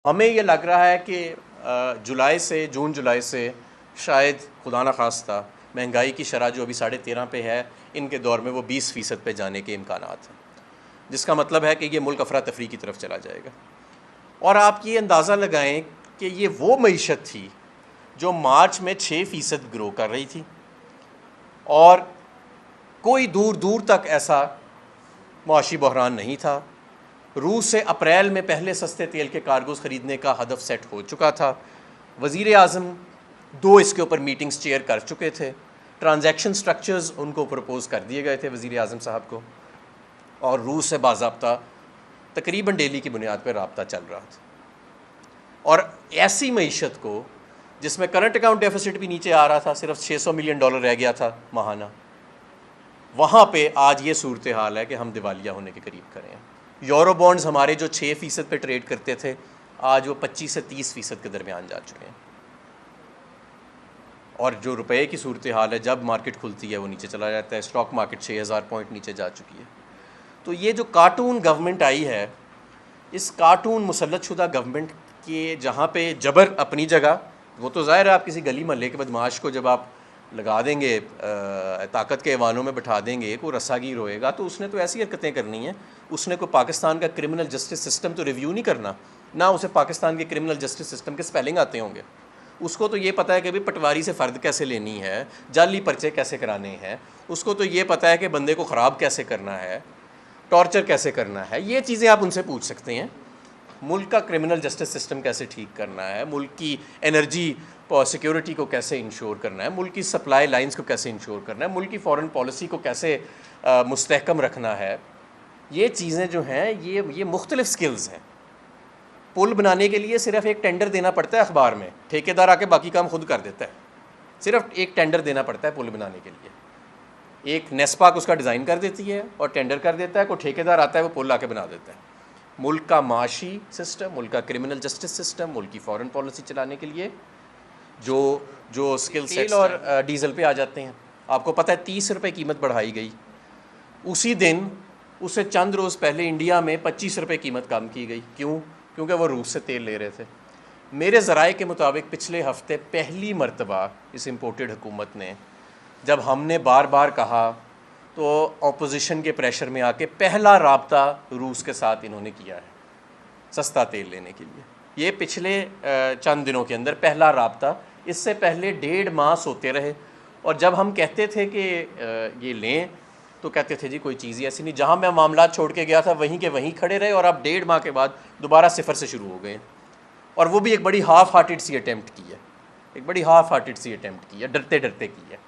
हमें ये लग रहा है कि जून जुलाई से शायद खुदा न खास्ता महंगाई की शरह जो अभी 13.5 पे है, इनके दौर में वो 20% पे जाने के इम्कानात हैं, जिसका मतलब है कि ये मुल्क अफरा तफरी की तरफ चला जाएगा। और आप ये अंदाज़ा लगाएं कि ये वो मईशत थी जो मार्च में 6% ग्रो कर रही थी और कोई दूर दूर तक ऐसा मुआशी बहरान नहीं था। रूस से अप्रैल में पहले सस्ते तेल के कार्गोज़ ख़रीदने का हदफ सेट हो चुका था। वज़ीर आज़म 2 इसके ऊपर मीटिंग्स चेयर कर चुके थे। ट्रांजैक्शन स्ट्रक्चर्स उनको प्रपोज़ कर दिए गए थे वज़ीर आज़म साहब को, और रूस से बाज़ाब्ता तकरीबन डेली की बुनियाद पर रब्ता चल रहा था। और ऐसी मईशत को जिसमें करंट अकाउंट डेफिसिट भी नीचे आ रहा था, सिर्फ $600 मिलियन रह गया था माहाना, वहाँ पे आज ये सूरत हाल है कि हम दिवालिया होने के करीब खड़े हैं। यूरो बॉन्ड्स हमारे जो 6% पे ट्रेड करते थे, आज वो 25 से 30% के दरमियान जा चुके हैं। और जो रुपए की सूरत हाल है, जब मार्केट खुलती है वो नीचे चला जाता है। स्टॉक मार्केट 6000 पॉइंट नीचे जा चुकी है। तो ये जो कार्टून गवर्नमेंट आई है, इस कार्टून मुसल्लत शुदा गवर्नमेंट के जहाँ पे जबर अपनी जगह, वो तो ज़ाहिर है आप किसी गली महल्ले के बदमाश को जब आप लगा देंगे, ताकत के ऐवानों में बैठा देंगे, कोई रस्सागीर होएगा, तो उसने तो ऐसी हरकतें करनी हैं। उसने कोई पाकिस्तान का क्रिमिनल जस्टिस सिस्टम तो रिव्यू नहीं करना, ना उसे पाकिस्तान के क्रिमिनल जस्टिस सिस्टम के स्पेलिंग आते होंगे। उसको तो ये पता है कि भाई पटवारी से फ़र्द कैसे लेनी है, जाली पर्चे कैसे कराने हैं। उसको तो ये पता है कि बंदे को ख़राब कैसे करना है, टॉर्चर कैसे करना है। ये चीज़ें आप उनसे पूछ सकते हैं। मुल्क का क्रिमिनल जस्टिस सिस्टम कैसे ठीक करना है, मुल्क की एनर्जी सिक्योरिटी को कैसे इंश्योर करना है, मुल्क की सप्लाई लाइंस को कैसे इंश्योर करना है, मुल्क की फॉरेन पॉलिसी को कैसे मुस्तहकम रखना है। ये चीज़ें जो हैं, ये मुख्तलिफ स्किल्स हैं। पुल बनाने के लिए सिर्फ एक टेंडर देना पड़ता है अखबार में, ठेकेदार आके बाकी काम खुद कर देता है। सिर्फ एक टेंडर देना पड़ता है पुल बनाने के लिए। एक नेस्पाक उसका डिज़ाइन कर देती है और टेंडर कर देता है, कोई ठेकेदार आता है, वो पुल आके बना देता है। मुल्क का माशी सिस्टम, मुल्क का क्रिमिनल जस्टिस सिस्टम, मुल्क की फॉरेन पॉलिसी चलाने के लिए जो स्किल सेट और डीज़ल पे आ जाते हैं। आपको पता है 30 रुपये कीमत बढ़ाई गई, उसी दिन उससे चंद रोज़ पहले इंडिया में 25 रुपये कीमत कम की गई। क्यों? क्योंकि वो रूस से तेल ले रहे थे। मेरे ज़राए के मुताबिक पिछले हफ्ते पहली मरतबा इस इम्पोर्टेड हुकूमत ने, जब हमने बार बार कहा, तो अपोजिशन के प्रेशर में आके पहला राब्ता रूस के साथ इन्होंने किया है सस्ता तेल लेने के लिए। ये पिछले चंद दिनों के अंदर पहला राब्ता। इससे पहले 1.5 माह सोते रहे, और जब हम कहते थे कि ये लें, तो कहते थे जी कोई चीज़ ही ऐसी नहीं। जहाँ मैं मामला छोड़ के गया था वहीं के वहीं खड़े रहे, और अब 1.5 माह के बाद दोबारा सिफर से शुरू हो गए। और वो भी एक बड़ी हाफ हार्टेड सी अटैम्प्ट की है, एक बड़ी हाफ हार्टेड सी अटैम्प्ट की है, डरते डरते की है।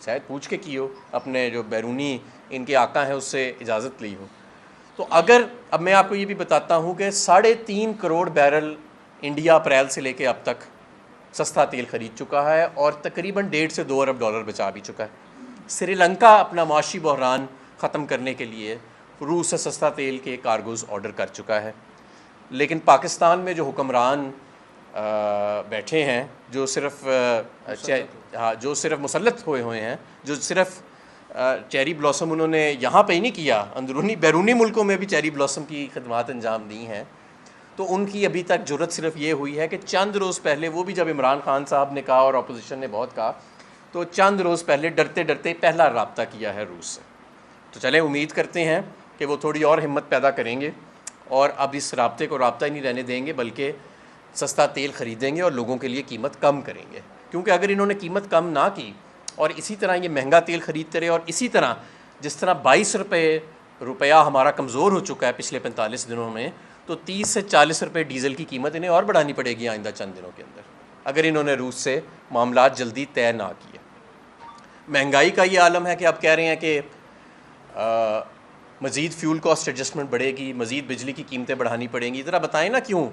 शायद पूछ के की हो, अपने जो बैरूनी इनके आका हैं उससे इजाज़त ली हो। तो अगर अब मैं आपको ये भी बताता हूँ कि 3.5 करोड़ बैरल इंडिया अप्रैल से लेके अब तक सस्ता तेल ख़रीद चुका है, और तकरीबन $1.5 से 2 अरब बचा भी चुका है। श्रीलंका अपना माशी बहरान ख़त्म करने के लिए रूस से सस्ता तेल के कार्गोज़ ऑर्डर कर चुका है। लेकिन पाकिस्तान में जो हुक्मरान बैठे हैं, जो सिर्फ मुसल्लत हुए हैं, जो सिर्फ चेरी ब्लॉसम उन्होंने यहाँ पे ही नहीं किया, अंदरूनी बैरूनी मुल्कों में भी चेरी ब्लॉसम की खदमात अंजाम दी हैं, तो उनकी अभी तक जुर्रत सिर्फ ये हुई है कि चंद रोज़ पहले, वो भी जब इमरान खान साहब ने कहा और अपोजिशन ने बहुत कहा, तो चंद रोज़ पहले डरते डरते पहला रब्ता किया है रूस से। तो चलें, उम्मीद करते हैं कि वो थोड़ी और हिम्मत पैदा करेंगे और अब इस रब्ते को रब्ता ही नहीं रहने देंगे, बल्कि सस्ता तेल ख़रीदेंगे और लोगों के लिए कीमत कम करेंगे। क्योंकि अगर इन्होंने कीमत कम ना की और इसी तरह ये महंगा तेल ख़रीदते रहे, और इसी तरह जिस तरह 22 रुपया हमारा कमज़ोर हो चुका है पिछले 45 दिनों में, तो 30 से 40 रुपये डीज़ल की कीमत इन्हें और बढ़ानी पड़ेगी आइंदा चंद दिनों के अंदर, अगर इन्होंने रूस से मामलात जल्दी तय ना किए। महंगाई का ये आलम है कि आप कह रहे हैं कि मज़ीद फ्यूल कॉस्ट एडजस्टमेंट बढ़ेगी, मज़ीद बिजली की कीमतें बढ़ानी पड़ेंगी। ज़रा बताएं ना क्यों?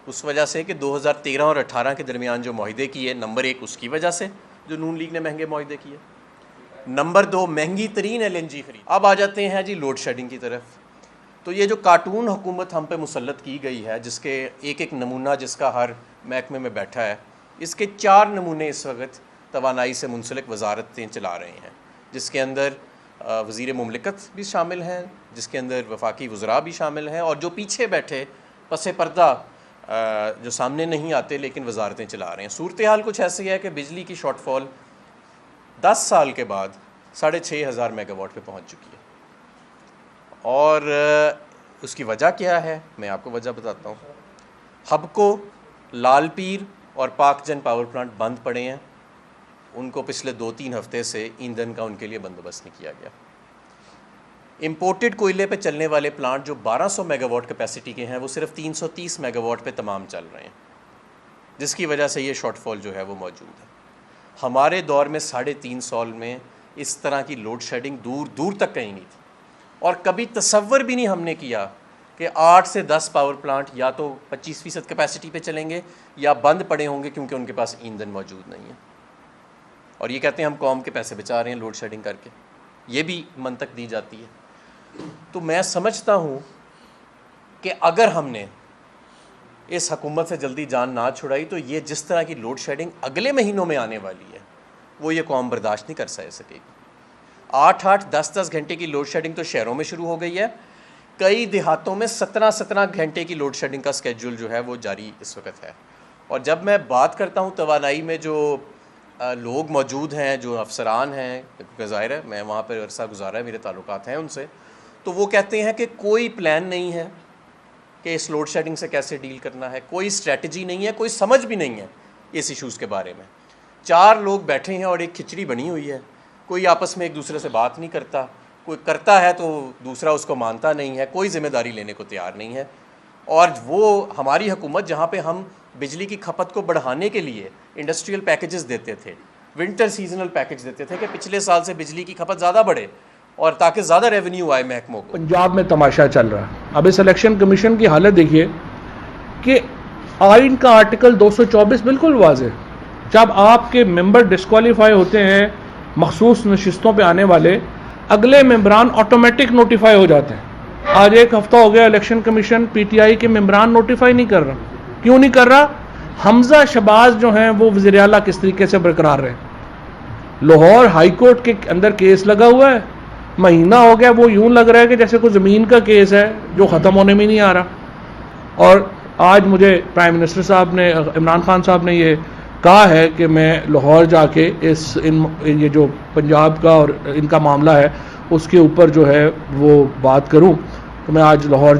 उस वजह से कि 2013 और 18 के दरमियान जो माहिदे किए, नंबर 1 उसकी वजह से जो नून लीग ने महंगे माहिदे किए, नंबर 2 महंगी तरीन LNG खरीद। अब आ जाते हैं जी लोड शेडिंग की तरफ। तो ये जो कार्टून हुकूमत हम पे मुसल्लत की गई है, जिसके एक एक नमूना जिसका हर महकमे में बैठा है, इसके 4 नमूने इस वक्त तवानाई से मुंसलिक वजारतें चला रहे हैं, जिसके अंदर वज़ीर मुमलिकत भी शामिल हैं, जिसके अंदर वफाकी वज़रा भी शामिल हैं, और जो पीछे बैठे पसे पर्दा जो सामने नहीं आते लेकिन वजारतें चला रहे हैं। सूरत हाल कुछ ऐसी है कि बिजली की शॉर्टफॉल 10 साल के बाद 6,500 मेगावाट पे पहुंच चुकी है। और उसकी वजह क्या है, मैं आपको वजह बताता हूँ। हबको, लालपीर और पाकजन पावर प्लांट बंद पड़े हैं, उनको पिछले 2-3 हफ्ते से ईंधन का उनके लिए बंदोबस्त नहीं किया गया। इंपोर्टेड कोयले पे चलने वाले प्लांट जो 1200 मेगावाट कैपेसिटी के हैं वो सिर्फ 330 मेगावाट पे तमाम चल रहे हैं, जिसकी वजह से ये शॉर्टफॉल जो है वो मौजूद है। हमारे दौर में 3.5 साल में इस तरह की लोड शेडिंग दूर दूर तक कहीं नहीं थी, और कभी तसव्वुर भी नहीं हमने किया कि 8 से 10 पावर प्लांट या तो 25% कैपेसिटी पे चलेंगे या बंद पड़े होंगे क्योंकि उनके पास ईंधन मौजूद नहीं है। और ये कहते हैं हम कौम के पैसे बचा रहे हैं लोड शेडिंग करके, ये भी मंतक दी जाती है। तो मैं समझता हूँ कि अगर हमने इस हुकूमत से जल्दी जान ना छुड़ाई तो ये जिस तरह की लोड शेडिंग अगले महीनों में आने वाली है वो ये कौम बर्दाश्त नहीं कर सकेगी। 8-8, 10-10 घंटे की लोड शेडिंग तो शहरों में शुरू हो गई है, कई देहातों में 17-17 घंटे की लोड शेडिंग का स्केड्यूल जो है वो जारी इस वक्त है। और जब मैं बात करता हूँ तवानाई में जो लोग मौजूद हैं, जो अफसरान हैं, क्योंकि ज़ाहिर है मैं वहाँ पर अरसा गुजारा है, मेरे ताल्लुकात हैं उनसे, तो वो कहते हैं कि कोई प्लान नहीं है कि इस लोड शेडिंग से कैसे डील करना है, कोई स्ट्रेटजी नहीं है, कोई समझ भी नहीं है इस इशूज़ के बारे में। 4 लोग बैठे हैं और एक खिचड़ी बनी हुई है, कोई आपस में एक दूसरे से बात नहीं करता, कोई करता है तो दूसरा उसको मानता नहीं है, कोई ज़िम्मेदारी लेने को तैयार नहीं है। और वो हमारी हुकूमत जहाँ पे हम बिजली की खपत को बढ़ाने के लिए इंडस्ट्रियल पैकेजेस देते थे, विंटर सीजनल पैकेज देते थे कि पिछले साल से बिजली की खपत ज़्यादा बढ़े और ताकि ज़्यादा रेवेन्यू आए महकमों को। पंजाब में तमाशा चल रहा है। अब इस इलेक्शन कमीशन की हालत देखिए कि आइन का आर्टिकल 224 बिल्कुल वाज़ेह, जब आपके मेंबर डिस्क्वालीफाई होते हैं मखसूस नशिस्तों पे आने वाले, अगले मेंबरान ऑटोमेटिक नोटिफाई हो जाते हैं। आज 1 हफ्ता हो गया इलेक्शन कमीशन पीटीआई के मेंबरान नोटिफाई नहीं कर रहा। क्यों नहीं कर रहा? हमजा शबाज जो हैं वो वज़ीर आला किस तरीके से बरकरार रहे। लाहौर हाई कोर्ट के अंदर केस लगा हुआ है, महीना हो गया, वो यूं लग रहा है कि जैसे कोई ज़मीन का केस है जो ख़त्म होने में नहीं आ रहा। और आज मुझे प्राइम मिनिस्टर साहब ने, इमरान खान साहब ने ये कहा है कि मैं लाहौर जाके ये जो पंजाब का और इनका मामला है उसके ऊपर जो है वो बात करूं। तो मैं आज लाहौर